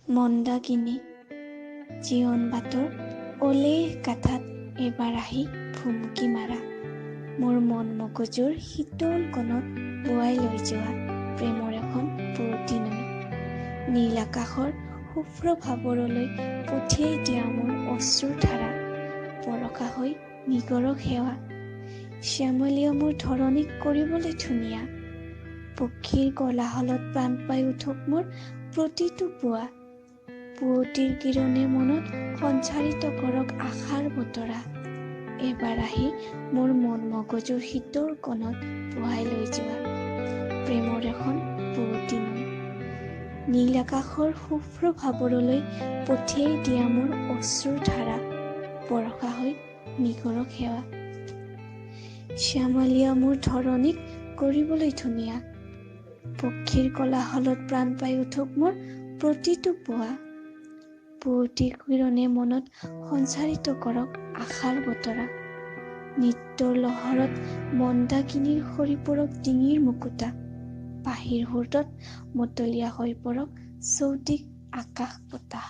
মন্দাকিনী জীৱন বাটৰ অলেহ গাথাত এবাৰ আহি ভুমুকি মাৰা মোৰ মন মগজুৰ শীতল কণত বোৱাই লৈ যোৱা প্ৰেমৰ এখন পুৱতি নৈ নীল আকাশৰ শুভ্ৰ ভাৱৰলৈ পঠিয়াই দিয়া মোৰ অশ্ৰুৰ ধাৰা বৰষা হৈ নিগৰক সেৱা শ্যামলীয় মোৰ ধৰণীক কৰিবলৈ ধুনীয়া পক্ষীৰ কলাহলত প্ৰাণ পাই উঠক মোৰ প্ৰতিটো পুৱা পুৱতিৰ কিৰণে মনত সঞ্চাৰিত কৰক আশাৰ বতৰা এবাৰ আহি মোৰ মন মগজুৰ শীতৰ কণত বহাই লৈ যোৱা প্ৰেমৰ এখন পুৱতি নৈ নীল আকাশৰ শুভ্ৰ ভাৱৰলৈ পঠিয়াই দিয়া মোৰ অশ্ৰুৰ ধাৰা বৰষা হৈ নিগৰক সেৱা শ্যামলীয়া মোৰ ধৰণীক কৰিবলৈ ধুনীয়া পক্ষীৰ কলাহলত প্ৰাণ পাই উঠক মোৰ প্ৰতিটো পুৱা পুৱতিৰ কিৰণে মনত সঞ্চাৰিত কৰক আশাৰ বতৰা নিত্যৰ লহৰত মন্দাকিনীৰ সৰি পৰক ডিঙিৰ মুকুতা পাহিৰ সুৰতত মতলীয়া হৈ পৰক চৌদিশ আকাশ বতাহ